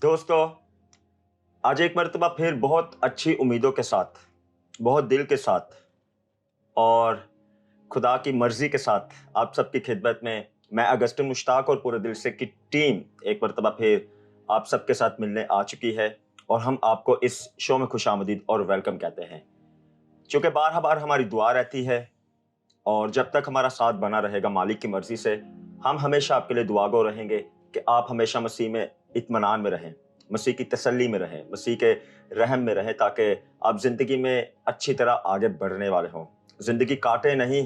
दोस्तों, आज एक मर्तबा फिर बहुत अच्छी उम्मीदों के साथ, बहुत दिल के साथ और खुदा की मर्ज़ी के साथ आप सबकी खिदमत में मैं अगस्टिन मुश्ताक और पूरे दिल से की टीम एक मर्तबा फिर आप सबके साथ मिलने आ चुकी है और हम आपको इस शो में खुशामदीद और वेलकम कहते हैं। चूँकि बार हमारी दुआ रहती है और जब तक हमारा साथ बना रहेगा मालिक की मर्ज़ी से, हम हमेशा आपके लिए दुआगो रहेंगे कि आप हमेशा मसीह में इत्मीनान में रहें, मसीह की तसल्ली में रहें, मसीह के रहम में रहें ताकि आप ज़िंदगी में अच्छी तरह आगे बढ़ने वाले हों। ज़िंदगी काटें नहीं,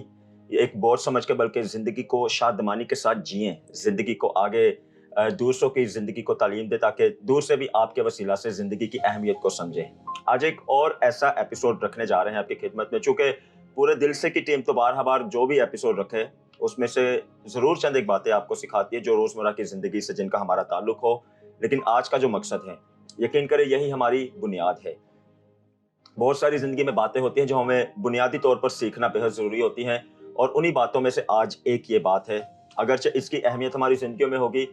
ये एक बोझ समझ के बल्कि ज़िंदगी को शादमानी के साथ जिएँ, ज़िंदगी को आगे दूसरों की ज़िंदगी को तालीम दें ताकि दूर से भी आपके वसीला से ज़िंदगी की अहमियत को समझें। आज एक और ऐसा एपिसोड रखने जा रहे हैं आपकी खिदमत में, चूँकि पूरे दिल से की टीम तो बार जो भी एपिसोड रखे उसमें से ज़रूर चंद एक बातें आपको सिखाती है जो रोज़मर्रा की ज़िंदगी से जिनका हमारा ताल्लुक हो। लेकिन आज का जो मकसद है, यकीन करें यही हमारी बुनियाद है। बहुत सारी ज़िंदगी में बातें होती हैं जो हमें बुनियादी तौर पर सीखना बेहद ज़रूरी होती हैं और उन्हीं बातों में से आज एक ये बात है। अगरचे इसकी अहमियत हमारी ज़िंदगियों में होगी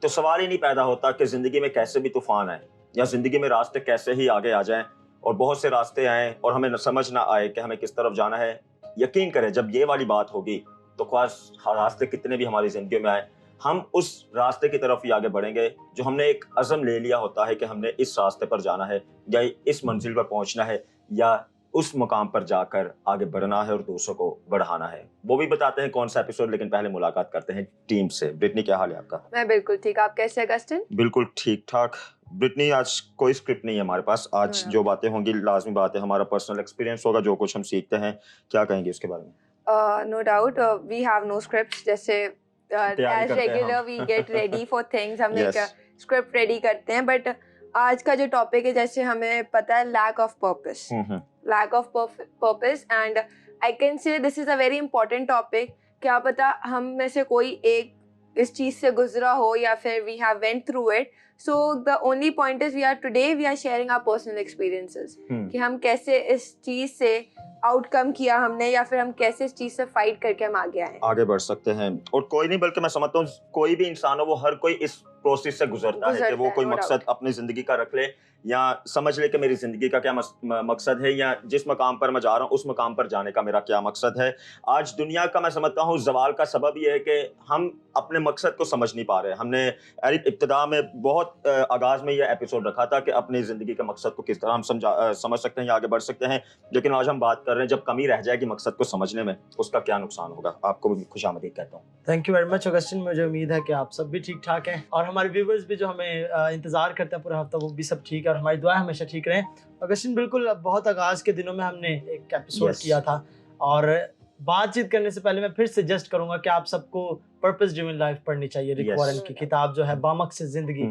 तो सवाल ही नहीं पैदा होता कि ज़िंदगी में कैसे भी तूफ़ान आए या ज़िंदगी में रास्ते कैसे ही आगे आ जाएँ और बहुत से रास्ते आएँ और हमें समझ ना आए कि हमें किस तरफ जाना है। यकीन करें जब ये वाली बात होगी तो ख्वाह रास्ते कितने भी हमारी ज़िंदगियों में आए, हम उस रास्ते की तरफ ही आगे बढ़ेंगे जो हमने एक अज़्म ले लिया होता है कि हमने इस रास्ते पर जाना है या इस मंजिल पर पहुंचना है या उस मुकाम पर जाकर आगे बढ़ना है और दूसरों को बढ़ाना है। वो भी बताते हैं कौन सा एपिसोड, लेकिन पहले मुलाकात करते हैं टीम से। ब्रिटनी, क्या हाल है आपका? मैं बिल्कुल ठीक। आप कैसे हैं अगस्टिन? बिल्कुल ठीक-ठाक। ब्रिटनी, आज कोई स्क्रिप्ट नहीं है हमारे पास। आज नो जो डाउट। बातें होंगी लाज़मी बात है, हमारा पर्सनल एक्सपीरियंस होगा, जो कुछ हम सीखते हैं। क्या कहेंगे उसके बारे में? No doubt we have no scripts जैसे तैयारी एज करते हैं हम। Regular we get ready for things, हम एक यस। स्क्रिप्ट रेडी करते हैं बट आज का जो टॉपिक है जैसे हमें पता है लैक ऑफ पर्पस, हुँ। Lack of purpose and I can say this is a very important topic. क्या पता हम में से कोई एक इस चीज से गुजरा हो या फिर we have went through it, so the only point is we are sharing our personal experiences कि हम कैसे इस चीज से आउटकम किया हमने या फिर हम कैसे इस चीज से फाइट करके हम आगे आए, आगे बढ़ सकते हैं। और कोई नहीं, बल्कि मैं समझता हूँ कोई भी इंसान हो, वो हर कोई इस प्रोसेस से गुजरता है कि वो कोई नो मकसद डाउट। अपनी जिंदगी का रख ले या समझ ले कि मेरी जिंदगी का क्या मकसद है या जिस मकाम पर मैं जा रहा हूँ उस मकाम पर जाने का मेरा क्या मकसद है। आज दुनिया का मैं समझता हूँ जवाल का सबब ये है कि हम अपने मकसद को समझ नहीं पा रहे। हमने इब्तिदा में बहुत आगाज में ये एपिसोड रखा था कि अपनी जिंदगी के मकसद को किस तरह हम समझ सकते हैं या आगे बढ़ सकते हैं, लेकिन आज हम बात कर रहे हैं जब कमी रह जाएगी मकसद को समझने में उसका क्या नुकसान होगा। आपको भी खुशामदीद कहता हूँ। Thank you very much Augustine. मुझे उम्मीद है कि आप सब भी ठीक ठाक हैं और हमारे व्यूवर्स भी जो हमें इंतज़ार करते हैं पूरा हफ्ता, वो भी सब ठीक है और हमारी दुआ हमेशा ठीक रहें। अगस्टिन, बिल्कुल बहुत आगाज़ के दिनों में हमने एक एपिसोड किया था और बातचीत करने से पहले मैं फिर सजेस्ट करूंगा कि आप सबको पर्पस ड्रिवन लाइफ पढ़नी चाहिए। रिक वॉरेन की किताब जो है बामकसद ज़िंदगी,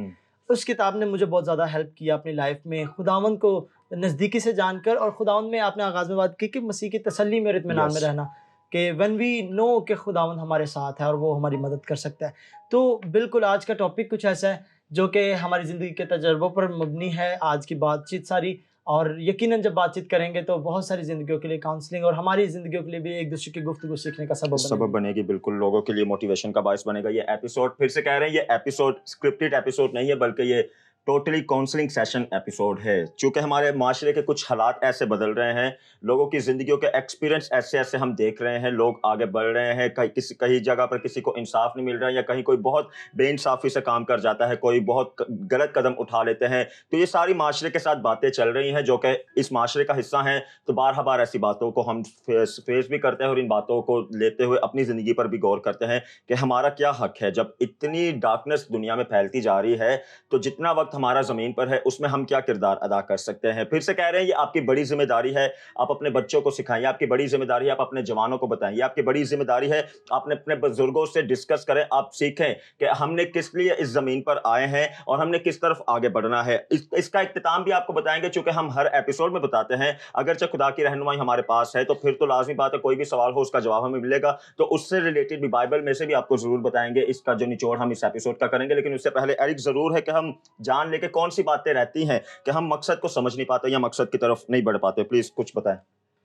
उस किताब ने मुझे बहुत ज़्यादा हेल्प किया अपनी लाइफ में खुदावंद को नज़दीकी से जानकर। और खुदावंद में आपने आगाज़ में बात की कि मसीह की तसल्ली में और इत्मीनान में रहना, कि व्हेन वी नो कि खुदावंद हमारे साथ है और वो हमारी मदद कर सकता है। तो बिल्कुल आज का टॉपिक कुछ ऐसा है जो कि हमारी ज़िंदगी के तजर्बों पर मबनी है आज की बातचीत सारी। और यकीनन जब बातचीत करेंगे तो बहुत सारी ज़िंदगियों के लिए काउंसलिंग और हमारी ज़िंदगियों के लिए भी एक दूसरे की गुफ्तगू सीखने का सबब बनेगी। बिल्कुल, लोगों के लिए मोटिवेशन का बायस बनेगा ये एपिसोड। फिर से कह रहे हैं ये एपिसोड स्क्रिप्टेड एपिसोड नहीं है, बल्कि ये टोटली काउंसलिंग सेशन एपिसोड है। चूंकि हमारे माशरे के कुछ हालात ऐसे बदल रहे हैं, लोगों की जिंदगियों के एक्सपीरियंस ऐसे हम देख रहे हैं, लोग आगे बढ़ रहे हैं, कहीं जगह पर किसी को इंसाफ नहीं मिल रहा है या कहीं कोई बहुत बेइंसाफी से काम कर जाता है, कोई बहुत गलत कदम उठा लेते हैं। तो ये सारी माशरे के साथ बातें चल रही हैं जो कि इस माशरे का हिस्सा हैं। तो बार ऐसी बातों को हम फेस भी करते हैं और इन बातों को लेते हुए अपनी जिंदगी पर भी गौर करते हैं कि हमारा क्या हक है। जब इतनी डार्कनेस दुनिया में फैलती जा रही है तो जितना वक्त हमारा जमीन पर है उसमें हम क्या किरदार अदा कर सकते हैं। फिर से कह रहे हैं ये आपकी बड़ी जिम्मेदारी है, आप अपने बच्चों को सिखाएं, आपकी बड़ी जिम्मेदारी है आप अपने जवानों को बताएं, आपकी बड़ी जिम्मेदारी है आप अपने बुजुर्गों से डिस्कस करें, आप सीखें कि हमने किस लिए इस जमीन पर आए हैं और हमने किस तरफ आगे बढ़ना है। इसका इख्तिताम भी आपको बताएंगे, चूंकि हम हर एपिसोड में बताते हैं अगरचे खुदा की रहनुमाई हमारे पास है तो फिर तो लाजमी बात है कोई भी सवाल हो उसका जवाब हमें मिलेगा। तो उससे रिलेटेड भी बाइबल में से भी आपको जरूर बताएंगे। इसका जो निचोड़ हम इस एपिसोड का करेंगे, लेकिन उससे पहले एरिक जरूर है कि हम जान लेके कौन सी बातें रहती हैं कि हम मकसद को समझ नहीं पाते या मकसद की तरफ नहीं बढ़ पाते। प्लीज कुछ बताएं।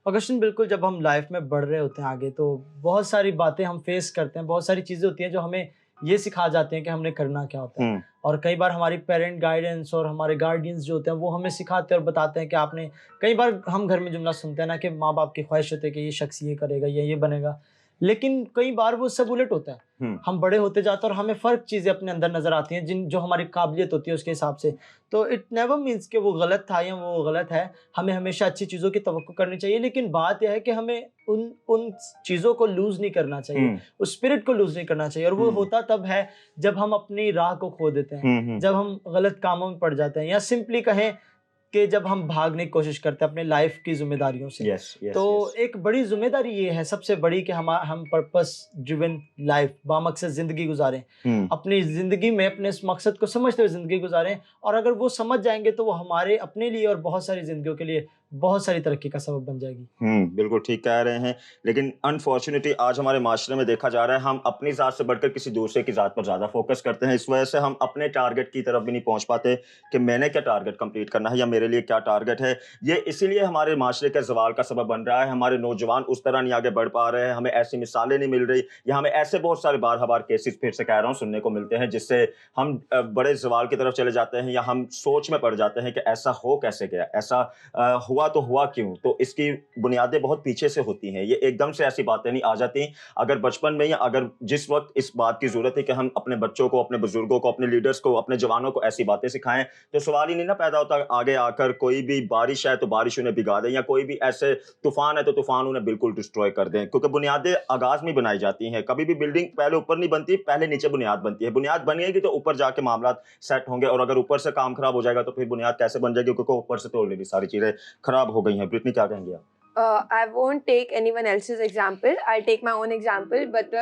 अगस्टिन, बिल्कुल जब हम लाइफ में बढ़ रहे होते हैं आगे तो बहुत सारी बातें हम फेस करते हैं, बहुत सारी चीज़ें होती हैं जो हमें ये सिखा जाते हैं कि हमने करना क्या होता है। और कई बार हमारी पेरेंट गाइडेंस और हमारे गार्डियंस जो होते हैं वो हमें सिखाते हैं और बताते हैं कि आपने, कई बार हम घर में जुमला सुनते हैं ना कि माँ बाप की ख्वाहिश होती है कि ये शख्स ये करेगा या ये बनेगा, लेकिन कई बार वो सब उलट होता है। हम बड़े होते जाते हैं और हमें फ़र्क चीज़ें अपने अंदर नज़र आती हैं जो हमारी काबिलियत होती है उसके हिसाब से। तो इट नेवर मीन्स कि वो गलत था या वो गलत है। हमें हमेशा अच्छी चीज़ों की तवक्को करनी चाहिए, लेकिन बात यह है कि हमें उन चीज़ों को लूज़ नहीं करना चाहिए, उस स्पिरिट को लूज़ नहीं करना चाहिए। और वो होता तब है जब हम अपनी राह को खो देते हैं, जब हम गलत कामों में पड़ जाते हैं, या सिंपली कहें कि जब हम भागने की कोशिश करते हैं अपने लाइफ की जिम्मेदारियों से। तो एक बड़ी जिम्मेदारी ये है सबसे बड़ी कि हम पर्पस ड्रिवन लाइफ, बामकसद जिंदगी गुजारें, अपनी जिंदगी में अपने इस मकसद को समझते हुए जिंदगी गुजारें। और अगर वो समझ जाएंगे तो वो हमारे अपने लिए और बहुत सारी जिंदगियों के लिए बहुत सारी तरक्की का सबब बन जाएगी। बिल्कुल ठीक कह रहे हैं, लेकिन अनफॉर्चुनेटली आज हमारे माशरे में देखा जा रहा है हम अपनी ज़ात से बढ़कर किसी दूसरे की ज़ात पर ज़्यादा फोकस करते हैं। इस वजह से हम अपने टारगेट की तरफ भी नहीं पहुंच पाते कि मैंने क्या टारगेट कंप्लीट करना है या मेरे लिए क्या टारगेट है। ये इसीलिए हमारे माशरे के ज़वाल का सबब बन रहा है। हमारे नौजवान उस तरह नहीं आगे बढ़ पा रहे हैं, हमें ऐसी मिसालें नहीं मिल रही, या हमें ऐसे बहुत सारे बार केसेस फिर से कह रहा हूँ सुनने को मिलते हैं जिससे हम बड़े ज़वाल की तरफ चले जाते हैं, या हम सोच में पड़ जाते हैं कि ऐसा हो कैसे गया, ऐसा हुआ तो हुआ क्यों। तो इसकी बुनियादें बहुत पीछे से होती हैं, ये एकदम से ऐसी बातें नहीं आ जाती। अगर बचपन में या अगर जिस वक्त इस बात की ज़रूरत है कि हम अपने बच्चों को, अपने बुजुर्गों को, अपने लीडर्स को, अपने जवानों को ऐसी बातें सिखाएं, तो सवाल ही नहीं ना पैदा होता आगे आकर कोई भी बारिश है तो बारिश उन्हें भिगा दें, या कोई भी ऐसे तूफान है तो तूफान उन्हें बिल्कुल डिस्ट्रॉय कर दें। क्योंकि बुनियादें आगाज में बनाई जाती हैं, कभी भी बिल्डिंग पहले ऊपर नहीं बनती, पहले नीचे बुनियाद बनती है। बुनियाद बनेगी तो ऊपर जाके मामला सेट होंगे, और अगर ऊपर से काम खराब हो जाएगा तो फिर बुनियाद कैसे बन जाएगी, क्योंकि ऊपर से तो ऑलरेडी सारी चीजें खराब हो गई हैं। ब्रिटनी क्या कहेंगे आप? I won't take anyone else's example. I'll take my own example. But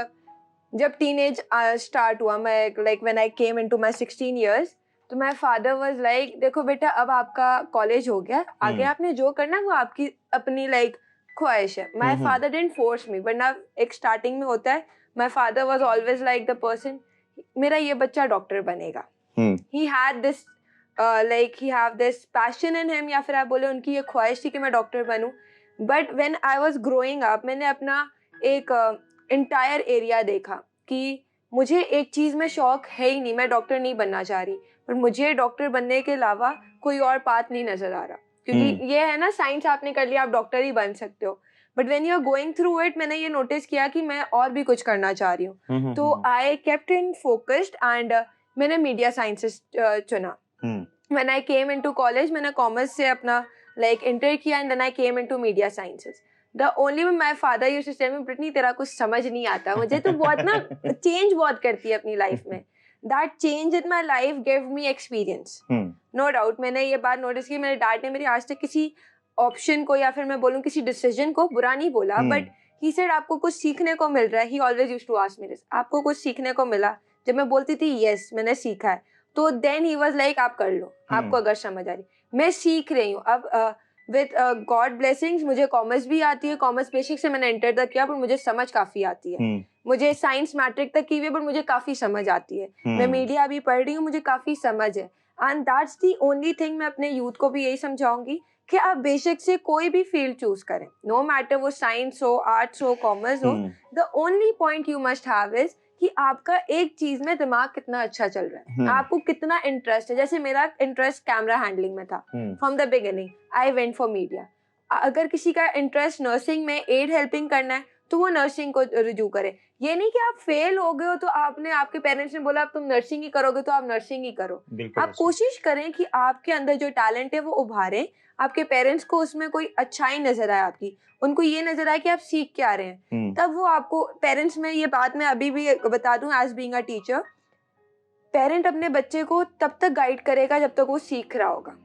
जब teenage start हुआ, मैं like when I came into my 16 years, तो my father was like, देखो बेटा अब आपका कॉलेज हो गया, आगे आपने जो करना वो आपकी अपनी like ख्वाहिश है. My father didn't force me, वरना एक starting में होता है. My father was always like the person, मेरा ये बच्चा डॉक्टर बनेगा. He had this like he have this passion in him, या फिर आप बोले उनकी ये ख्वाहिश थी कि मैं डॉक्टर बनूं. But when I was growing up, मैंने अपना एक इंटायर एरिया देखा कि मुझे एक चीज़ में शौक है ही नहीं, मैं डॉक्टर नहीं बनना चाह रही, पर मुझे डॉक्टर बनने के अलावा कोई और पाथ नहीं नज़र आ रहा. क्योंकि ये है ना, साइंस आपने कर लिया, आप डॉक्टर ही बन सकते हो, but when you are going through it, मैंने ये नोटिस किया कि मैं और भी कुछ करना चाह रही हूँ. तो I kept in focused and मैंने मीडिया साइंसेस चुना. When I came into college, मैंने कॉमर्स से अपना like enter किया and then I came into media sciences. The only way my father used to tell me, Brittany तेरा कुछ समझ नहीं आता, मुझे तो बहुत ना change बहुत करती है अपनी life में. That change in my life gave me experience. No doubt मैंने ये बात notice की, मेरे डैड ने मेरी आज तक किसी option को या फिर मैं बोलूँ किसी decision को बुरा नहीं बोला, but he said आपको कुछ सीखने को मिल रहा है. He always used to ask me this, आपको कुछ सीखने को मिला? जब मैं बोलती थी yes मैंने सीखा है, तो then he was like आप कर लो, आपको अगर समझ आ रही. मैं सीख रही हूँ अब विद गॉड ब्लेसिंग्स. मुझे कॉमर्स भी आती है, कॉमर्स बेसिक से मैंने एंटर तक किया, पर मुझे समझ काफ़ी आती है. मुझे साइंस मैट्रिक तक की हुई है, पर मुझे काफ़ी समझ आती है. मैं मीडिया भी पढ़ रही हूँ, मुझे काफ़ी समझ है. And that's the only thing. मैं अपने यूथ को भी यही समझाऊंगी कि आप बेशक से कोई भी फील्ड चूज करें, नो मैटर वो साइंस हो, आर्ट्स हो, कॉमर्स हो, the only point you must have is कि आपका एक चीज में दिमाग कितना अच्छा चल रहा है, आपको कितना इंटरेस्ट है. जैसे मेरा इंटरेस्ट कैमरा हैंडलिंग में था from the beginning, I went for media. अगर किसी का इंटरेस्ट नर्सिंग में, एड हेल्पिंग करना है, तो वो नर्सिंग को रुजू करे. ये नहीं कि आप फेल हो गए हो तो आपने, आपके पेरेंट्स ने बोला अब तुम नर्सिंग ही करोगे तो आप नर्सिंग ही करो. आप कोशिश करें कि आपके अंदर जो टैलेंट है वो उभारें. आपके पेरेंट्स को उसमें कोई अच्छाई नजर आए, आपकी उनको ये नजर आए कि आप सीख क्या रहे हैं, तब वो आपको. पेरेंट्स में ये बात मैं अभी भी बता दूं, as being a teacher, parent अपने बच्चे को तब तक गाइड करेगा जब तक वो सीख रहा होगा.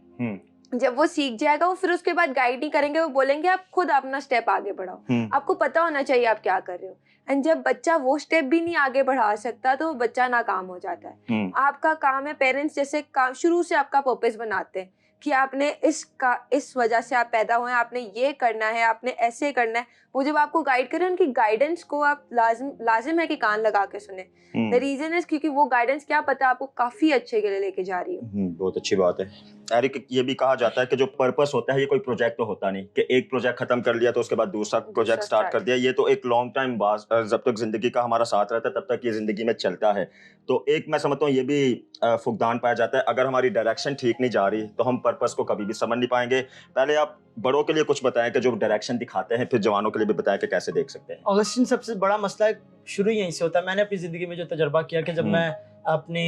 जब वो सीख जाएगा, वो फिर उसके बाद गाइड नहीं करेंगे, वो बोलेंगे आप खुद अपना स्टेप आगे बढ़ाओ. आपको पता होना चाहिए आप क्या कर रहे हो. एंड जब बच्चा वो स्टेप भी नहीं आगे बढ़ा सकता तो वो बच्चा नाकाम हो जाता है. आपका काम है, पेरेंट्स जैसे काम शुरू से आपका पर्पस बनाते हैं कि आपने इस वजह से आप पैदा हुए हैं, आपने ये करना है, आपने ऐसे करना है. वो जब आपको गाइड करें, उनकी गाइडेंस को आप लाजिम है कि कान लगा के सुने. द रीजन इज क्योंकि वो गाइडेंस क्या पता आपको काफी अच्छे के लिए लेके जा रही है. बहुत अच्छी बात है. एरिक, ये भी कहा जाता है कि जो पर्पस होता है ये कोई प्रोजेक्ट तो होता नहीं कि एक प्रोजेक्ट खत्म कर लिया तो उसके बाद दूसरा प्रोजेक्ट दूसरा स्टार्ट कर start। दिया। ये तो एक लॉन्ग टाइम बाद जब तक जिंदगी का हमारा साथ रहता है तब तक ये जिंदगी में चलता है। तो एक मैं समझता हूँ ये भी फुकदान पाया जाता है, अगर हमारी डायरेक्शन ठीक नहीं जा रही तो हम पर्पस को कभी भी समझ नहीं पाएंगे। पहले आप बड़ों के लिए कुछ बताएं कि जो डायरेक्शन दिखाते हैं, फिर जवानों के लिए भी बताएं कि कैसे देख सकते हैं। ऑगस्टिन, सबसे बड़ा मसला शुरू यहीं से होता है। मैंने अपनी ज़िंदगी में जो तजर्बा किया कि जब मैं अपनी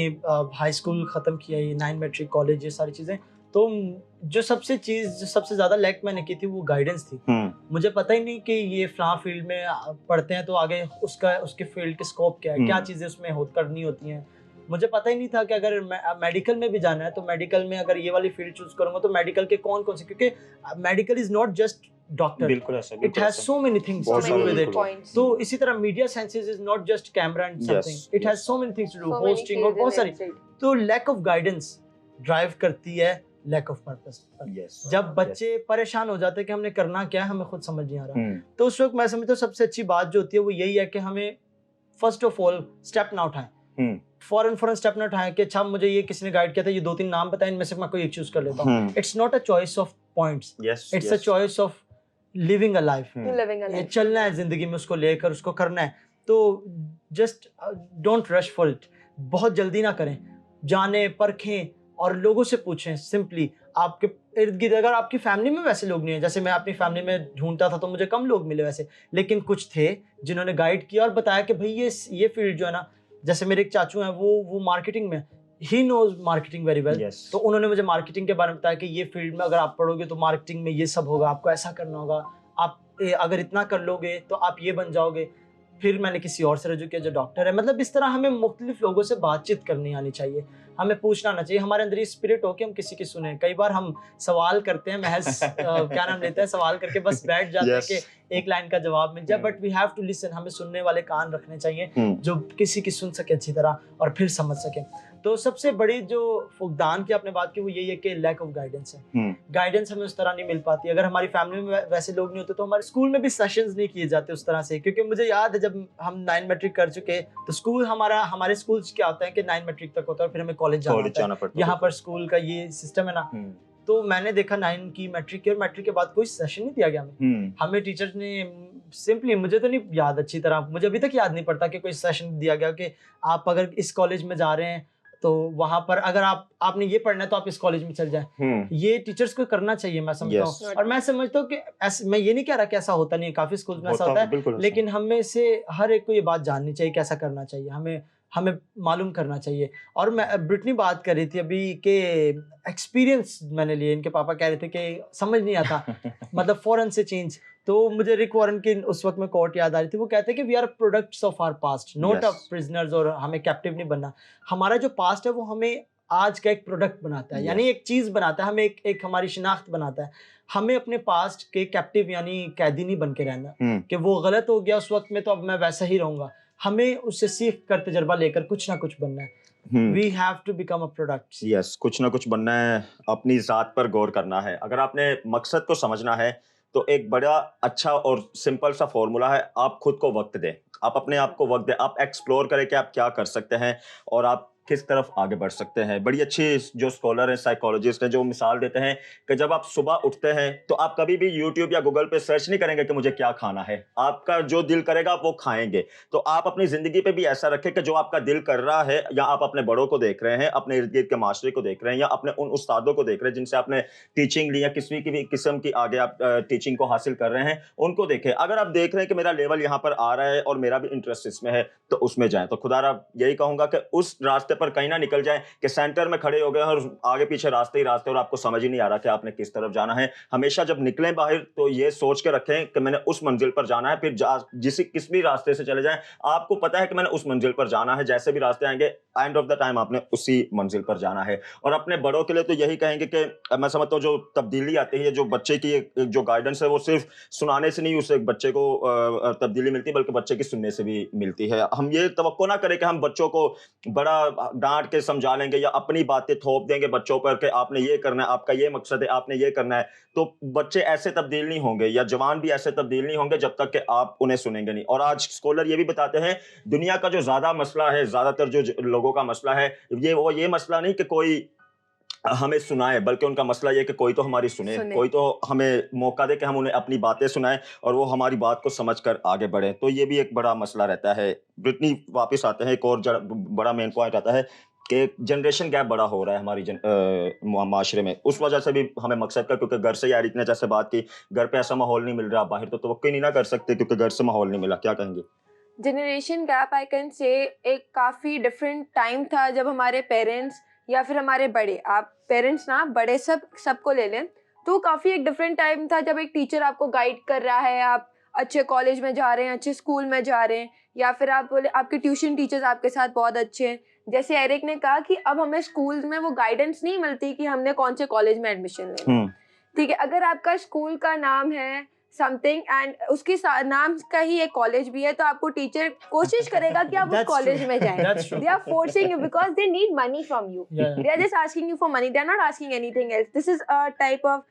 हाई स्कूल ख़त्म किया, ये 9 मैट्रिक, कॉलेज, ये सारी चीज़ें, तो जो सबसे ज़्यादा लैक मैंने की थी वो गाइडेंस थी। मुझे पता ही नहीं कि ये फ़लाँ फील्ड में पढ़ते हैं तो आगे उसके फील्ड के स्कोप क्या है, क्या चीज़ें उसमें करनी होती हैं। मुझे पता ही नहीं था कि अगर मेडिकल में भी जाना है तो मेडिकल में अगर ये वाली फील्ड चूज़ करूँगा तो मेडिकल के कौन-कौन से, क्योंकि medical is not just doctor, बिल्कुल ऐसा, it has so many things to बहुत do सारे with it. points। तो इसी तरह media sciences is not just camera and something, it has so many things to do, So many hosting और fields बहुत in सारी। inside। तो lack of guidance drive करती है लैक ऑफ पर्पस। जब बच्चे परेशान हो जाते हैं कि हमने करना क्या है, हमें खुद समझ नहीं आ रहा, तो उस वक्त मैं समझता हूँ सबसे अच्छी बात जो होती है वो यही है कि हमें फर्स्ट ऑफ ऑल स्टेप ना उठाएं, फॉरन स्टेप ना उठाएं कि अच्छा मुझे ये किसी ने गाइड किया था, ये 2-3 नाम बताएं, इनमें से मैं कोई एक चूज कर लेता हूँ। It's not a choice of points, it's a choice of living a life. ये चलना है जिंदगी में, उसको लेकर उसको करना है। तो just don't rush for it, बहुत जल्दी ना करें, जाने परखें और लोगों से पूछें। सिंपली आपके इर्द गिर्द अगर आपकी फैमिली में वैसे लोग नहीं है, जैसे मैं अपनी फैमिली में ढूंढता था तो मुझे कम लोग मिले वैसे, लेकिन कुछ थे जिन्होंने गाइड किया और बताया कि भाई ये फील्ड जो है ना, जैसे मेरे एक चाचू हैं वो मार्केटिंग में, he knows marketing very well, तो उन्होंने मुझे मार्केटिंग के बारे में बताया कि ये फील्ड में अगर आप पढ़ोगे तो मार्केटिंग में ये सब होगा, आपको ऐसा करना होगा, आप अगर इतना कर लोगे तो आप ये बन जाओगे। फिर मैंने किसी और से रजू किया जो डॉक्टर है। मतलब इस तरह हमें मुख्तलिफ लोगों से बातचीत करनी आनी चाहिए, हमें पूछना आना चाहिए, हमारे अंदर ये स्पिरिट हो कि हम किसी की सुने। कई बार हम सवाल करते हैं महज क्या नाम लेते हैं, सवाल करके बस बैठ जाते हैं कि एक लाइन का जवाब मिल जाए, but we have to listen. हमें सुनने वाले कान रखने चाहिए जो किसी की सुन सके अच्छी तरह और फिर समझ सके। तो सबसे बड़ी जो फुकदान की आपने बात की वो यही है कि लैक ऑफ गाइडेंस है। गाइडेंस हमें उस तरह नहीं मिल पाती। अगर हमारी फैमिली में वैसे लोग नहीं होते तो हमारे स्कूल में भी सेशंस नहीं किए जाते उस तरह से, क्योंकि मुझे याद है जब हम 9 मैट्रिक कर चुके तो स्कूल हमारे स्कूल क्या होता है कि 9 मैट्रिक तक होता है और फिर हमें कॉलेज जाना पड़ता है। यहाँ पर स्कूल का ये सिस्टम है ना। तो मैंने देखा 9 की मैट्रिक की, और मैट्रिक के बाद कोई सेशन नहीं दिया गया हमें टीचर्स ने सिंपली, मुझे तो नहीं याद अच्छी तरह, मुझे अभी तक याद नहीं पड़ता कि कोई सेशन दिया गया कि आप अगर इस कॉलेज में जा रहे हैं तो वहां पर अगर आपने ये पढ़ना है तो आप इस कॉलेज में चल जाएं। ये टीचर्स को करना चाहिए, मैं समझता हूँ। और मैं समझता हूँ कि मैं ये नहीं कह रहा कि ऐसा होता नहीं है, काफी स्कूल में ऐसा होता है, लेकिन हमें से हर एक को ये बात जाननी चाहिए कैसा करना चाहिए, हमें मालूम करना चाहिए। और मैं ब्रिटनी बात कर रही थी अभी कि एक्सपीरियंस मैंने लिए, इनके पापा कह रहे थे कि समझ नहीं आता मतलब फौरन से चेंज। तो मुझे रिक वॉरेन की उस वक्त में कोट याद आ रही थी, वो कहते हैं कि we are products of our past, not a prisoners, और हमें कैप्टिव नहीं बनना। हमारा जो पास्ट है वो हमें आज का एक प्रोडक्ट बनाता है, यानी एक चीज बनाता है, हमें एक हमारी शिनाख्त बनाता है। हमें अपने पास्ट के कैप्टिव यानी कैदी नहीं बन के रहना कि वो गलत हो गया उस वक्त में तो अब मैं वैसा ही रहूंगा। हमें उससे सीख कर तजर्बा लेकर कुछ ना कुछ बनना है। We have to become a product. Yes, कुछ ना कुछ बनना है, अपनी ज़ात पर गौर करना है। अगर आपने मकसद को समझना है तो एक बड़ा अच्छा और सिंपल सा फॉर्मूला है, आप खुद को वक्त दें, आप अपने आप को वक्त दें, आप एक्सप्लोर करें कि आप क्या कर सकते हैं और आप किस तरफ आगे बढ़ सकते हैं। बड़ी अच्छी जो स्कॉलर हैं, साइकोलॉजिस्ट हैं, जो मिसाल देते हैं कि जब आप सुबह उठते हैं तो आप कभी भी यूट्यूब या गूगल पे सर्च नहीं करेंगे कि मुझे क्या खाना है, आपका जो दिल करेगा आप वो खाएंगे। तो आप अपनी ज़िंदगी पे भी ऐसा रखें कि जो आपका दिल कर रहा है, या आप अपने बड़ों को देख रहे हैं, अपने इर्द गिर्द के माशरे को देख रहे हैं, या अपने उन उस्तादों को देख रहे हैं जिनसे आपने टीचिंग ली या किसी की भी किस्म की आगे आप टीचिंग को हासिल कर रहे हैं, उनको देखें। अगर आप देख रहे हैं कि मेरा लेवल यहाँ पर आ रहा है और मेरा भी इंटरेस्ट इसमें है तो उसमें जाएं। तो खुदारा यही कहूँगा कि उस रास्ते पर कहीं ना निकल जाए कि सेंटर में खड़े हो गए और आगे पीछे रास्ते ही रास्ते और आपको समझ ही नहीं आ रहा कि आपने किस तरफ जाना है। हमेशा जब निकलें बाहर तो ये सोच के रखें कि मैंने उस मंजिल पर जाना है, फिर किस भी रास्ते से चले जाएं, आपको पता है कि मैंने उस मंजिल पर जाना है। जैसे भी रास्ते आएंगे एंड ऑफ द टाइम आपने उसी मंजिल पर जाना है। और अपने बड़ों के लिए तो यही कहेंगे कि मैं समझता हूँ जो तब्दीली आती है, जो बच्चे की एक जो गाइडेंस है वो सिर्फ सुनाने से नहीं उसे बच्चे को तब्दीली मिलती, बल्कि बच्चे की सुनने से भी मिलती है। हम ये तवक्को ना करें कि हम बच्चों को बड़ा डांट के समझा लेंगे या अपनी बातें थोप देंगे बच्चों पर कि आपने ये करना है, आपका ये मकसद है, आपने ये करना है। तो बच्चे ऐसे तब्दील नहीं होंगे या जवान भी ऐसे तब्दील नहीं होंगे जब तक कि आप उन्हें सुनेंगे नहीं। और आज स्कॉलर ये भी बताते हैं दुनिया का जो ज्यादा मसला है, ज्यादातर जो लोगों का मसला है, वो ये मसला नहीं कि कोई हमें सुनाए, बल्कि उनका मसला ये है कि कोई तो हमारी सुने, कोई तो हमें मौका दे कि हम उन्हें अपनी बातें सुनाएं और वो हमारी बात को समझकर आगे बढ़े। तो ये भी एक बड़ा मसला रहता है। ब्रिटनी वापस आते हैं, एक और बड़ा मेन पॉइंट आता है कि जनरेशन गैप बड़ा हो रहा है हमारी माशरे में। उस वजह से भी हमें मकसद का, क्योंकि घर से यारिक ने जैसे बात की, घर पे ऐसा माहौल नहीं मिल रहा, बाहर तो तवक्को नहीं ना कर सकते क्योंकि घर से माहौल नहीं मिला। क्या कहेंगे? जनरेशन गैप आई कैन से एक काफ़ी डिफरेंट टाइम था जब हमारे पेरेंट्स या फिर हमारे बड़े, आप पेरेंट्स ना बड़े सबको ले लें, तो काफ़ी एक डिफरेंट टाइम था जब एक टीचर आपको गाइड कर रहा है, आप अच्छे कॉलेज में जा रहे हैं, अच्छे स्कूल में जा रहे हैं, या फिर आप बोले आपके ट्यूशन टीचर्स आपके साथ बहुत अच्छे हैं। जैसे एरिक ने कहा कि अब हमें स्कूल में वो गाइडेंस नहीं मिलती कि हमने कौन से कॉलेज में एडमिशन लेना है। ठीक है, अगर आपका स्कूल का नाम है समथिंग एंड उसके नाम का ही एक कॉलेज भी है, तो आपको टीचर कोशिश करेगा कि आप उस कॉलेज में जाएं। They are forcing you because they need money from you. They are just asking you for money. They are not asking anything else. This is a type of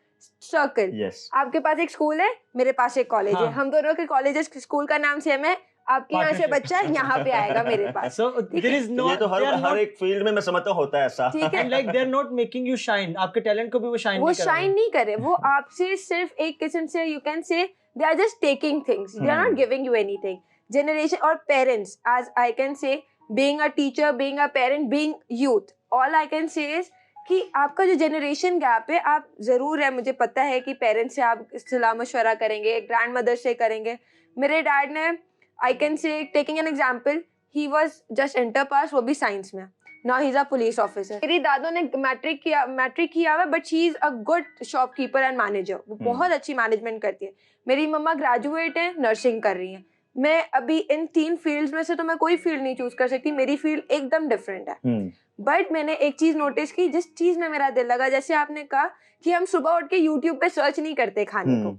circle. Yes. आपके पास एक school है, मेरे पास एक college है, हम दोनों के colleges school का नाम सेम है, आपके यहाँ से बच्चा यहाँ पे आएगा मेरे पास। So there is no, ये तो हर एक फील्ड में मैं समझता हूँ होता है ऐसा। ठीक है, and like they are not making you shine. आपके टैलेंट को भी वो शाइन नहीं करे, वो आपसे सिर्फ एक किस्म से you can say they are just taking things. They are not giving you anything. Generation और parents, as I can say, being a teacher, being a parent, being youth, all I can say is कि आपका जो generation gap है, आप ज़रूर है, मुझे पता है कि पेरेंट्स से आप सलाह मशवरा करेंगे, ग्रैंड मदर से करेंगे। मेरे डैड ने, आई कैन से, taking an example, he was just inter pass, वो भी साइंस में, now he is a police officer. मेरी दादों ने मैट्रिक किया हुआ, but she is a good shopkeeper and manager, वो बहुत अच्छी मैनेजमेंट करती है। मेरी मम्मा ग्रेजुएट है, नर्सिंग कर रही हैं। मैं अभी इन 3 फील्ड्स में से तो मैं कोई फील्ड नहीं चूज कर सकती, मेरी फील्ड एकदम डिफरेंट है। बट मैंने एक चीज नोटिस की, जिस चीज में मेरा दिल लगा, जैसे आपने कहा कि हम सुबह उठ के यूट्यूब पे सर्च नहीं करते खाने को,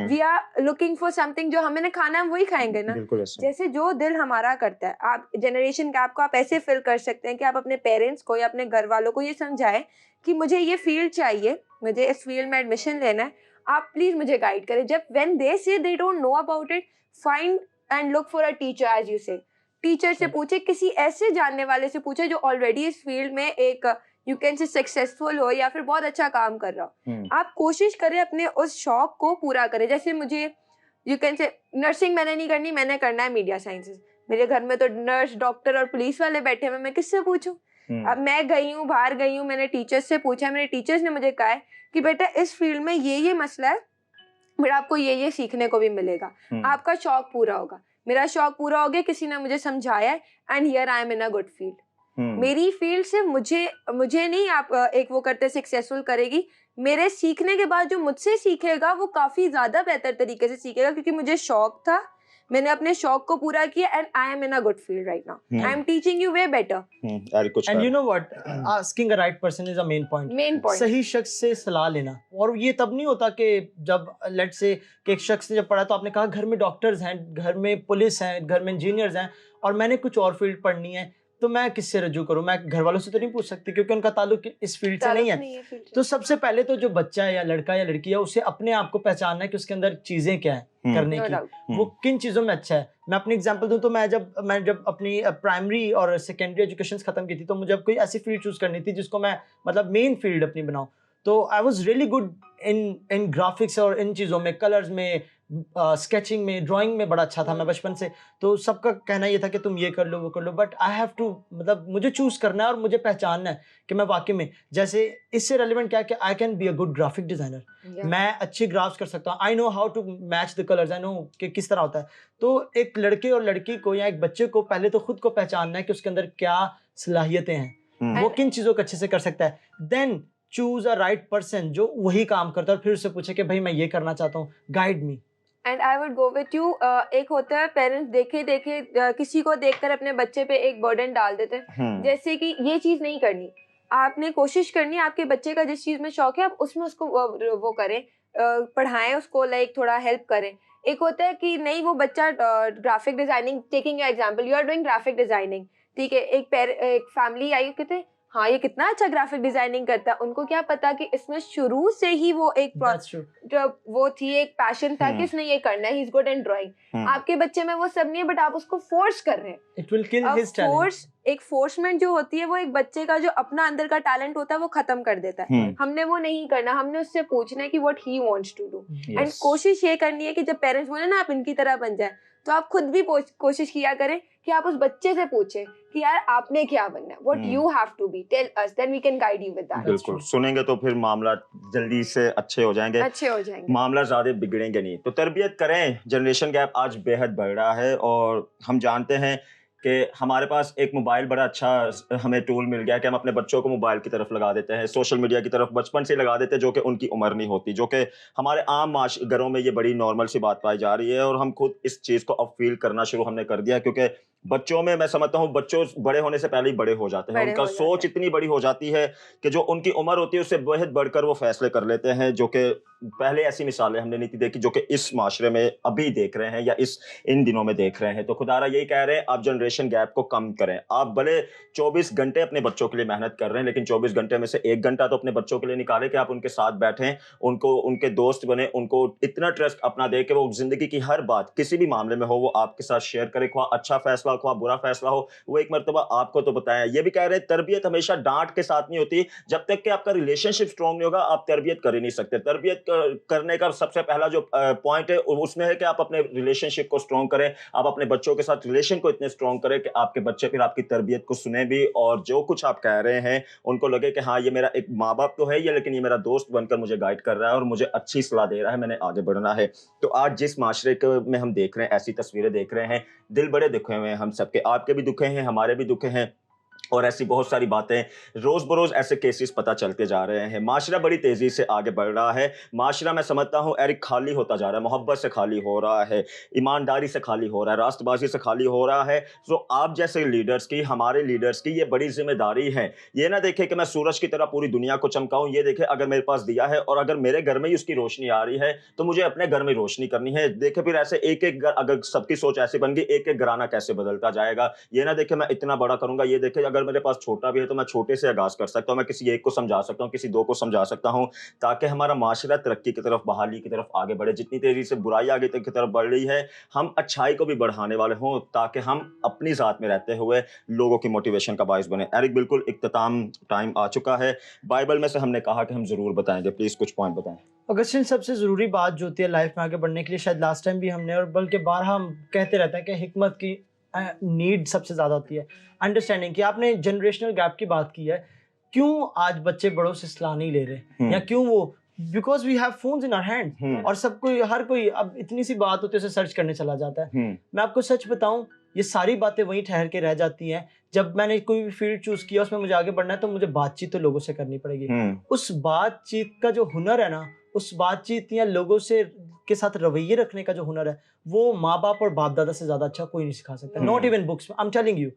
we are looking for something, जो हमें खाना है हम वही खाएंगे ना, जैसे जो दिल हमारा करता है। आप जनरेशन गैप को आप ऐसे फिल कर सकते हैं कि आप अपने पेरेंट्स को या अपने घर वालों को ये समझाएं कि मुझे ये फील्ड चाहिए, मुझे इस फील्ड में एडमिशन लेना है, आप प्लीज मुझे गाइड करें। जब when they say they don't know about it, find and look for a teacher, as you say, teacher से पूछे, किसी ऐसे जानने वाले से पूछे जो ऑलरेडी इस फील्ड में एक यू कैन से सक्सेसफुल हो या फिर बहुत अच्छा काम कर रहा हो। आप कोशिश करें अपने उस शौक को पूरा करें। जैसे मुझे यू कैन से नर्सिंग मैंने नहीं करनी, मैंने करना है मीडिया साइंसेस। मेरे घर में तो नर्स, डॉक्टर और पुलिस वाले बैठे हुए, मैं किससे पूछूं? अब मैं गई हूँ, बाहर गई हूँ, मैंने टीचर्स से पूछा, मेरे टीचर्स ने मुझे कहा है कि बेटा इस फील्ड में ये मसला है, बट आपको ये सीखने को भी मिलेगा, आपका शौक पूरा होगा। मेरा शौक पूरा हो गया, किसी ने मुझे समझाया, and here I am in a good field. मेरी फील्ड से मुझे नहीं आप एक वो करते सक्सेसफुल करेगी, मेरे सीखने के बाद जो मुझसे सीखेगा वो काफी ज्यादा बेहतर तरीके से सीखेगा, क्योंकि मुझे शौक था, मैंने अपने शौक को पूरा किया, and I am in a good field right now. I am teaching you way better. And you know what, asking a right person is a main point. सही शख्स से सलाह लेना, और ये तब नहीं होता कि जब लेट्स से कि एक शख्स ने जब पढ़ा, तो आपने कहा घर में डॉक्टर्स हैं, घर में पुलिस हैं, घर में इंजीनियर्स हैं, और मैंने कुछ और फील्ड पढ़नी है, तो मैं किससे रजू करूं? मैं घर वालों से तो नहीं पूछ सकती, क्योंकि उनका ताल्लुक इस फील्ड से नहीं है। तो सबसे पहले तो जो बच्चा है या लड़का या लड़की है, उसे अपने आप को पहचानना है कि उसके अंदर चीजें क्या है करने की, वो किन चीजों में अच्छा है। मैं अपनी एग्जांपल दूं तो मैं जब अपनी प्राइमरी और सेकेंडरी एजुकेशन खत्म की थी, तो मुझे अब कोई ऐसी फील्ड चूज करनी थी जिसको मैं मतलब मेन फील्ड अपनी बनाऊं। तो I was really good in graphics और इन चीज़ों में, कलर्स में, स्केचिंग में, ड्राइंग में बड़ा अच्छा था मैं बचपन से। तो सबका कहना ये था कि तुम ये कर लो वो कर लो, बट आई हैव टू, मतलब मुझे चूज करना है और मुझे पहचानना है कि मैं वाकई में, जैसे इससे रेलिवेंट क्या है कि I can be a good graphic designer, मैं अच्छे ग्राफ्स कर सकता हूँ, I know how to match the colours, I know कि किस तरह होता है। तो एक लड़के और लड़की को या एक बच्चे को पहले तो खुद को पहचानना है कि उसके अंदर क्या सलाहियतें हैं, वो किन चीज़ों को अच्छे से कर सकता है। Then choose a right person जो वही काम करता है, और फिर उससे पूछे कि भाई मैं ये करना चाहता हूँ, guide me. And I would go with you. एक होता है पेरेंट्स देखे किसी को देखकर अपने बच्चे पे एक बर्डन डाल देते हैं, जैसे कि ये चीज़ नहीं करनी, आपने कोशिश करनी है, आपके बच्चे का जिस चीज़ में शौक है आप उसमें उसको वो करें, पढ़ाएं उसको, लाइक थोड़ा हेल्प करें। एक होता है कि नहीं, वो बच्चा graphic designing, taking your example, you are doing graphic designing, ठीक है, एक फैमिली आई कहते हाँ ये कितना अच्छा ग्राफिक डिजाइनिंग करता है, उनको क्या पता कि इसमें शुरू से ही वो एक वो थी, एक पैशन था कि उसने ये करना है, he is good in drawing. आपके बच्चे में वो सब नहीं है, बट आप उसको फोर्स कर रहे हैं, it will kill his talent. एक फोर्समेंट जो होती है वो एक बच्चे का जो अपना अंदर का टैलेंट होता है वो खत्म कर देता है। हमने वो नहीं करना, हमने उससे पूछना है कि what he wants to do, and कोशिश ये करनी है कि जब पेरेंट्स बोले ना आप इनकी तरह बन जाए, तो आप खुद भी कोशिश किया करें कि आप उस बच्चे से पूछें कि यार आपने क्या बनना है, what you have to be, tell us, then we can guide you with that. बिल्कुल, सुनेंगे तो फिर मामला जल्दी से अच्छे हो जाएंगे, मामला ज्यादा बिगड़ेंगे नहीं। तो तरबियत करें। जनरेशन गैप आज बेहद बढ़ रहा है और हम जानते हैं कि हमारे पास एक मोबाइल बड़ा अच्छा हमें टूल मिल गया कि हम अपने बच्चों को मोबाइल की तरफ लगा देते हैं, सोशल मीडिया की तरफ बचपन से लगा देते हैं, जो कि उनकी उम्र नहीं होती, जो कि हमारे आम घरों में ये बड़ी नॉर्मल सी बात पाई जा रही है। और हम खुद इस चीज़ को अब फील करना शुरू हमने कर दिया, क्योंकि बच्चों में मैं समझता हूँ बच्चों बड़े होने से पहले ही बड़े हो जाते हैं, उनका सोच इतनी बड़ी हो जाती है कि जो उनकी उम्र होती है उससे बेहद बढ़कर वो फैसले कर लेते हैं, जो कि पहले ऐसी मिसालें हमने नहीं देखी जो कि इस माशरे में अभी देख रहे हैं या इन दिनों में देख रहे हैं। तो खुदारा यही कह रहे हैं आप जनरेशन गैप को कम करें। आप भले 24 घंटे अपने बच्चों के लिए मेहनत कर रहे हैं, लेकिन 24 घंटे में से 1 घंटा तो अपने बच्चों के लिए निकालें कि आप उनके साथ बैठें, उनको उनके दोस्त बने, उनको इतना ट्रस्ट अपना दे कि वो जिंदगी की हर बात किसी भी मामले में हो वो आपके साथ शेयर करे, ख्वाह अच्छा फैसला हो ख्वाह बुरा फैसला हो, वो एक मरतबा आपको तो बताया। ये भी कह रहे हैं तरबियत हमेशा डांट के साथ नहीं होती, जब तक कि आपका रिलेशनशिप स्ट्रांग नहीं होगा आप तरबियत कर ही नहीं सकते। तरबियत करने का सबसे पहला जो पॉइंट है उसमें है कि आप अपने रिलेशनशिप को स्ट्रांग करें, आप अपने बच्चों के साथ रिलेशन को इतने स्ट्रांग करें कि आपके बच्चे फिर आपकी तरबियत को सुने भी, और जो कुछ आप कह रहे हैं उनको लगे कि हाँ ये मेरा एक माँ बाप तो है ये, लेकिन ये मेरा दोस्त बनकर मुझे गाइड कर रहा है और मुझे अच्छी सलाह दे रहा है, मैंने आगे बढ़ना है। तो आज जिस माशरे में हम देख रहे हैं, ऐसी तस्वीरें देख रहे हैं, दिल बड़े दुखे हुए हैं हम सबके, आपके भी दुखे हैं, हमारे भी दुखे हैं, और ऐसी बहुत सारी बातें रोज बरोज ऐसे केसेस पता चलते जा रहे हैं। माशरा बड़ी तेजी से आगे बढ़ रहा है। माशरा मैं समझता हूँ एरिक खाली होता जा रहा है, मोहब्बत से खाली हो रहा है, ईमानदारी से खाली हो रहा है, रास्तबाजी से खाली हो रहा है। तो आप जैसे लीडर्स की, हमारे लीडर्स की ये बड़ी जिम्मेदारी है। ये ना देखे कि मैं सूरज की तरह पूरी दुनिया को चमकाऊं, ये देखे अगर मेरे पास दिया है और अगर मेरे घर में ही उसकी रोशनी आ रही है तो मुझे अपने घर में रोशनी करनी है। देखे फिर ऐसे एक एक घर, अगर सबकी सोच ऐसी बन गई, एक एक घराना कैसे बदलता जाएगा। ये ना देखे मैं इतना बड़ा करूंगा, ये देखे अगर मेरे पास छोटा भी है तो मैं छोटे से आगाज कर सकता हूं, मैं किसी एक को समझा सकता हूं, किसी दो को समझा सकता हूं, ताकि हमारा माशरा तरक्की की तरफ, बहाली की तरफ आगे बढ़े। जितनी तेजी से बुराई आगे तक की तरफ बढ़ रही है, हम अच्छाई को भी बढ़ाने वाले हों, ताकि हम अपनी जात में रहते हुए लोगों की मोटिवेशन का बाइस बने। एरिक बिल्कुल इख्तिताम टाइम आ चुका है। बाइबल में से हमने कहा कि हम जरूर बताएंगे, प्लीज कुछ पॉइंट बताएं। अगस्टिन, सबसे ज़रूरी बात जो होती है लाइफ में आगे बढ़ने के लिए, शायद लास्ट टाइम भी हमने और बल्कि बारहा हम कहते रहते हैं कि हिकमत की नीड सबसे ज़्यादा होती है, अंडरस्टैंडिंग की। आपने जनरेशनल गैप की बात की है, क्यों आज बच्चे बड़ों से सलाह नहीं ले रहे, या क्यों वो, because we have phones in our hand, और सब कोई, हर कोई अब इतनी सी बात होती है उसे सर्च करने चला जाता है। मैं आपको सच बताऊं, ये सारी बातें वहीं ठहर के रह जाती हैं। जब मैंने कोई भी फील्ड चूज किया, उसमें मुझे आगे बढ़ना है, तो मुझे बातचीत तो लोगों से करनी पड़ेगी। उस बातचीत का जो हुनर है ना, उस बातचीत या लोगों से के साथ रवैये रखने का जो हुनर है, वो माँ बाप और बाप दादा से ज्यादा अच्छा कोई नहीं सिखा सकता। Not even books, I am telling you,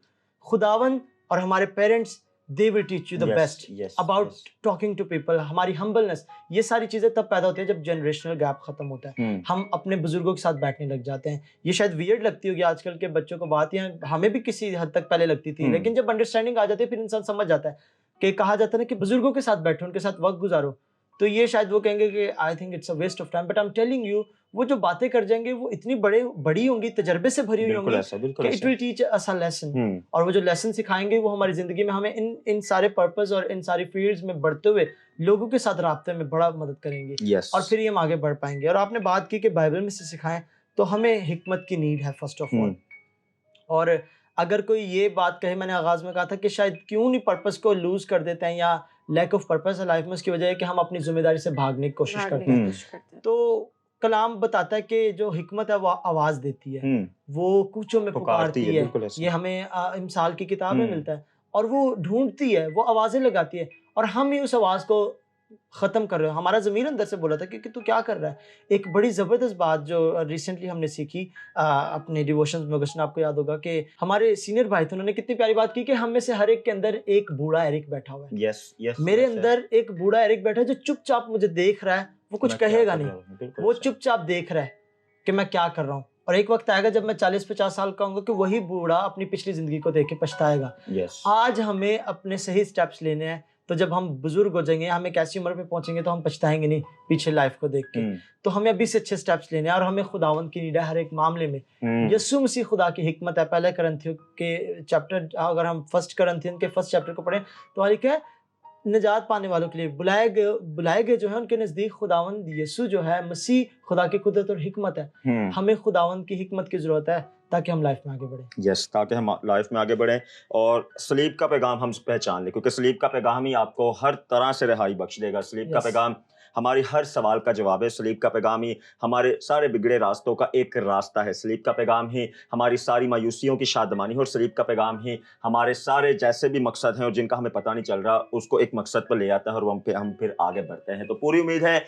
खुदावन और हमारे parents, they will teach you the best about talking to people, हमारी humbleness, ये सारी चीजें तब पैदा होती है जब जनरेशनल गैप खत्म होता है। हम अपने बुजुर्गों के साथ बैठने लग जाते हैं। ये शायद वियर्ड लगती होगी आजकल के बच्चों को बात, या हमें भी किसी हद तक पहले लगती थी, लेकिन जब अंडरस्टैंडिंग आ जाती है फिर इंसान समझ जाता है कि कहा जाता है ना कि बुजुर्गों के साथ बैठो, उनके साथ वक्त गुजारो। तो ये शायद वो कहेंगे कि I think it's a waste of time, but I am telling you, वो जो बातें कर जाएंगे वो इतनी बड़ी होंगी, तजर्बे से भरी हुई होंगी कि it will teach us a lesson. और वो जो लेसन सिखाएंगे वो हमारी जिंदगी में हमें इन सारे पर्पस और इन सारी फील्ड्स में बढ़ते हुए लोगों के साथ राब्ते में बड़ा मदद करेंगे, और फिर ही हम आगे बढ़ पाएंगे। और आपने बात की कि बाइबल में से सिखाएं, तो हमें हिकमत की नीड है फर्स्ट ऑफ ऑल। और अगर कोई ये बात कहे, मैंने आगाज में कहा था कि शायद क्यों नहीं पर्पस को लूज कर देते हैं, या लैक ऑफ पर्पस है लाइफ में, उसकी वजह है कि हम अपनी जिम्मेदारी से भागने की कोशिश करते हैं। तो कलाम बताता है कि जो हिकमत है वो आवाज देती है, वो कूचों में पुकारती है। ये हमें मिसाल की किताब में मिलता है, और वो ढूंढती है, वो आवाजें लगाती है, और हम ही उस आवाज को खत्म कर रहे हो। हमारा ज़मीर अंदर से बोला था कि तू क्या कर रहा है। एक बड़ी ज़बरदस्त बात जो रिसेंटली हमने सीखी अपने डिवोशंस में, अगस्टिन आपको याद होगा कि हमारे सीनियर भाई थे, उन्होंने कितनी प्यारी बात की कि हम में से हर एक के अंदर एक बूढ़ा एरिक बैठा हुआ है। मेरे अंदर एक बूढ़ा एरिक बैठा है जो चुपचाप मुझे देख रहा है, वो कुछ कहेगा नहीं, वो चुपचाप देख रहा है कि मैं क्या कर रहा हूँ। और एक वक्त आएगा जब मैं 40-50 साल का होऊंगा कि वही बूढ़ा अपनी पिछली जिंदगी को देख के पछताएगा। आज हमें अपने सही स्टेप्स लेने हैं, तो जब हम बुजुर्ग हो जाएंगे, हम एक ऐसी उम्र पे पहुंचेंगे तो हम पछताएंगे नहीं पीछे लाइफ को देख के। तो हमें अभी से अच्छे स्टेप्स लेने हैं और हमें खुदावंद की नीड है हर एक मामले में। यीशु मसीह खुदा की हिकमत है। पहले करंथियों के चैप्टर, अगर हम फर्स्ट करंथियन के फर्स्ट चैप्टर को पढ़ें तो वहाँ लिखा है निजात पाने वालों के लिए बुलाए गए जो है उनके नज़दीक खुदावंद यीशु जो है मसीह खुदा की कुदरत और हिकमत है। हमें खुदावंद की हिकमत की ज़रूरत है ताकि हम लाइफ में आगे बढ़ें। यस, ताकि हम लाइफ में आगे बढ़ें और सलीब का पैगाम हम पहचान लें, क्योंकि सलीब का पैगाम ही आपको हर तरह से रिहाई बख्श देगा। सलीब का पैगाम हमारी हर सवाल का जवाब है। सलीब का पैगाम ही हमारे सारे बिगड़े रास्तों का एक रास्ता है। सलीब का पैगाम ही हमारी सारी मायूसियों की शादमानी है और सलीब का पैगाम ही हमारे सारे जैसे भी मकसद हैं और जिनका हमें पता नहीं चल रहा उसको एक मकसद पर ले आता है और हम फिर आगे बढ़ते हैं। तो पूरी उम्मीद है,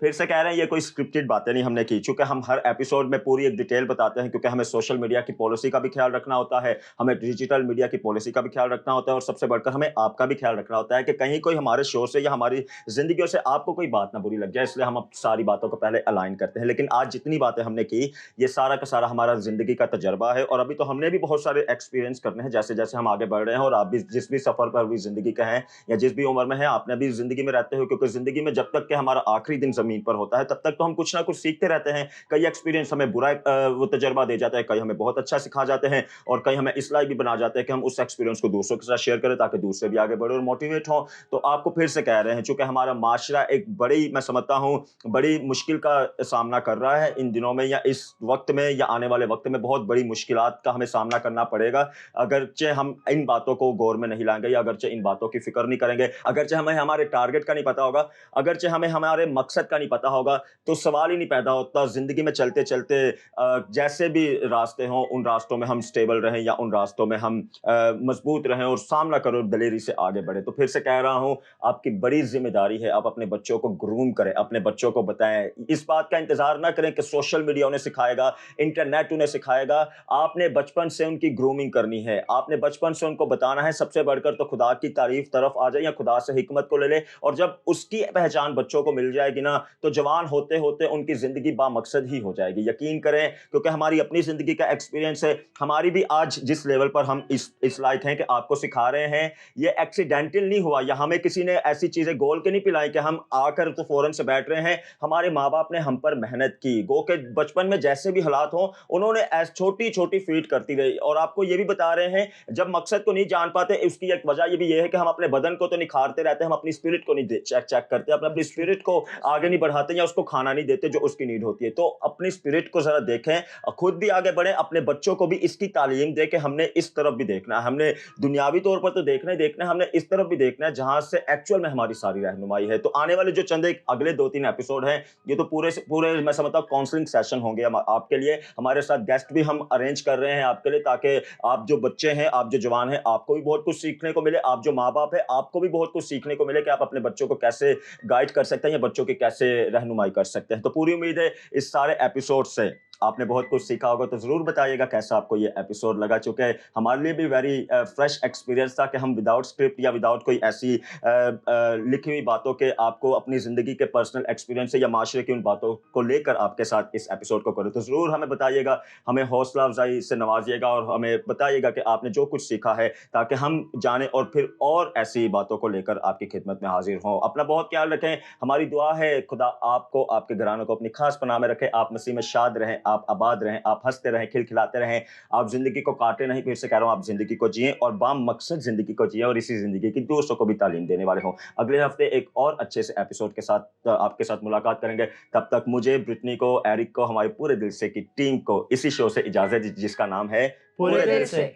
फिर से कह रहे हैं, ये कोई स्क्रिप्टेड बातें नहीं हमने की, चूंकि हम हर एपिसोड में पूरी एक डिटेल बताते हैं, क्योंकि हमें सोशल मीडिया की पॉलिसी का भी ख्याल रखना होता है, हमें डिजिटल मीडिया की पॉलिसी का भी ख्याल रखना होता है और सबसे बढ़कर हमें आपका भी ख्याल रखना होता है कि कहीं कोई हमारे शो से या हमारी जिंदगियों से आपको कोई बात ना बुरी लग जाए, इसलिए हम अब सारी बातों को पहले अलाइन करते हैं। लेकिन आज जितनी बातें हमने की ये सारा का सारा हमारा जिंदगी का तजर्बा है और अभी तो हमने भी बहुत सारे एक्सपीरियंस करने हैं जैसे जैसे हम आगे बढ़ रहे हैं। और आप भी जिस भी सफर पर भी जिंदगी का है या जिस भी उम्र में है, आपने भी जिंदगी में रहते हो, क्योंकि जिंदगी में जब तक कि हमारा आखिरी दिन जमीन पर होता है तब तक तो हम कुछ ना कुछ सीखते रहते हैं। कई एक्सपीरियंस हमें बुरा वो तजर्बा दे जाता है, कई हमें बहुत अच्छा सिखा जाते हैं और कई हमें इस लायक भी बना जाते हैं कि हम उस एक्सपीरियंस को दूसरों के साथ शेयर करें ताकि दूसरे भी आगे बढ़े और मोटिवेट हों। तो आपको फिर से कह रहे हैं, चूंकि हमारा माशरा एक बड़ी, मैं समझता हूँ, बड़ी मुश्किल का सामना कर रहा है इन दिनों में या इस वक्त में या आने वाले वक्त में बहुत बड़ी मुश्किलात का हमें सामना करना पड़ेगा अगरचे हम इन बातों को गौर में नहीं लाएंगे या अगरचे इन बातों की फिक्र नहीं करेंगे, अगरचे हमें हमारे टारगेट का नहीं पता होगा, अगरचे हमें हमारे मकसद का नहीं पता होगा, तो सवाल ही नहीं पैदा होता जिंदगी में चलते चलते जैसे भी रास्ते हों उन रास्तों में हम स्टेबल रहें या उन रास्तों में हम मजबूत रहें और सामना करो दलेरी से आगे बढ़े। तो फिर से कह रहा हूं, आपकी बड़ी जिम्मेदारी है, आप अपने बच्चों को ग्रूम करें, अपने बच्चों को बताएं, इस बात का इंतजार ना करें कि सोशल मीडिया उन्हें सिखाएगा, इंटरनेट उन्हें सिखाएगा। आपने बचपन से उनकी ग्रूमिंग करनी है, आपने बचपन से उनको बताना है। सबसे बढ़कर तो खुदा की तारीफ तरफ आ जाए या खुदा से हिकमत को ले ले, और जब उसकी पहचान बच्चों को मिल जाएगी ना तो जवान होते होते उनकी जिंदगी बामकसद ही हो जाएगी। यकीन करें, क्योंकि हमारी अपनी जिंदगी का एक्सपीरियंस है, हमारी भी आज जिस लेवल पर हम इस लायक हैं कि आपको सिखा रहे हैं, ये एक्सीडेंटल नहीं हुआ या हमें किसी ने ऐसी चीजें गोल के नहीं पिलाई कि हम आकर तो फौरन से बैठ रहे हैं। हमारे माँ बाप ने हम पर मेहनत की, गो के बचपन में जैसे भी हालात हों उन्होंने छोटी छोटी फीट करती रही और आपको ये भी बता रहे हैं जब मकसद को नहीं जान पाते उसकी एक वजह ये भी ये है कि हम अपने बदन को तो निखारते रहते हैं, हम अपनी स्पिरिट को नहीं चेक करते, अपनी स्पिरिट को आगे नहीं बढ़ाते या उसको खाना नहीं देते जो उसकी नीड होती है। तो अपनी स्पिरिट को जरा देखें, खुद भी आगे बढ़ें, अपने बच्चों को भी इसकी तालीम दे कि हमने इस तरफ भी देखना है, हमने दुनियावी तौर पर तो देखना ही देखना है, हमने इस तरफ भी देखना है जहां से एक्चुअल में हमारी सारी रहनुमाई है। तो आने वाले जो चंद एक अगले 2-3 एपिसोड हैं ये तो पूरे मैं समझता हूँ काउंसलिंग सेशन होंगे आपके लिए। हमारे साथ गेस्ट भी हम अरेंज कर रहे हैं आपके लिए, ताकि आप जो बच्चे हैं, आप जो जवान हैं, आपको भी बहुत कुछ सीखने को मिले, आप जो माँ बाप है आपको भी बहुत कुछ सीखने को मिले कि आप अपने बच्चों को कैसे गाइड कर सकते हैं या बच्चों की कैसे रहनुमाई कर सकते हैं। तो पूरी उम्मीद है इस सारे एपिसोड से आपने बहुत कुछ सीखा होगा। तो जरूर बताइएगा कैसा आपको ये एपिसोड लगा, चूंकि हमारे लिए भी वेरी फ्रेश एक्सपीरियंस था कि हम विदाउट स्क्रिप्ट या विदाउट कोई ऐसी लिखी हुई बातों के आपको अपनी जिंदगी के पर्सनल एक्सपीरियंस से या माशरे की उन बातों को लेकर आपके साथ इस एपिसोड को करूँ। तो जरूर हमें बताइएगा, हमें हौसला अफजाई से नवाजिएगा और हमें बताइएगा कि आपने जो कुछ सीखा है, ताकि हम जाने और फिर और ऐसी बातों को लेकर आपकी खिदमत में हाजिर हों। अपना बहुत ख्याल रखें, हमारी दुआ है खुदा आपको, आपके घरानों को अपनी खास पनाह में रखे, आप मसीह में शाद रहें, आप आबाद रहें, आप हंसते रहें, खिलखिलाते रहें, आप जिंदगी को काटे नहीं, फिर से कह रहा हूं, आप जिंदगी को जिएं और बाम मकसद जिंदगी को जिएं और इसी जिंदगी की दूसरों को भी तालीम देने वाले हों। अगले हफ्ते एक और अच्छे से एपिसोड के साथ आपके साथ मुलाकात करेंगे। तब तक मुझे, ब्रिटनी को, एरिक को, हमारे पूरे दिल से की टीम को इसी शो से इजाजत जिसका नाम है पूरे दिल से।